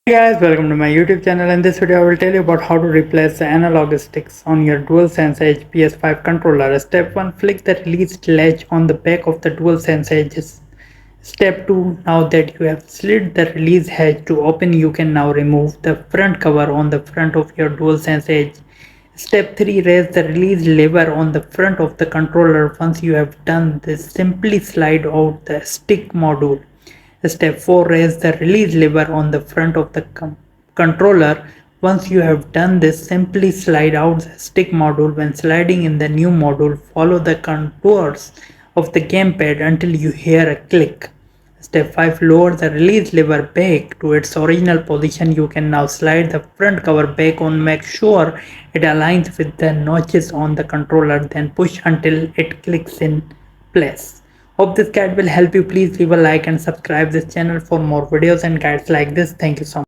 Hey guys, welcome to my YouTube channel. In this video I will tell you about how to replace the analog sticks on your DualSense Edge PS5 controller. Step 1. Flick the released latch on the back of the DualSense Edges. Step 2. Now that you have slid the release hatch to open, you can now remove the front cover on the front of your DualSense Edge. Step 3. Raise the release lever on the front of the controller. Once you have done this, simply slide out the stick module. Step 4. Raise the release lever on the front of the controller. Once you have done this, simply slide out the stick module. When sliding in the new module, follow the contours of the gamepad until you hear a click. Step 5. Lower the release lever back to its original position. You can now slide the front cover back on. Make sure it aligns with the notches on the controller, then push until it clicks in place. Hope this guide will help you. Please leave a like and subscribe this channel for more videos and guides like this. Thank you so much.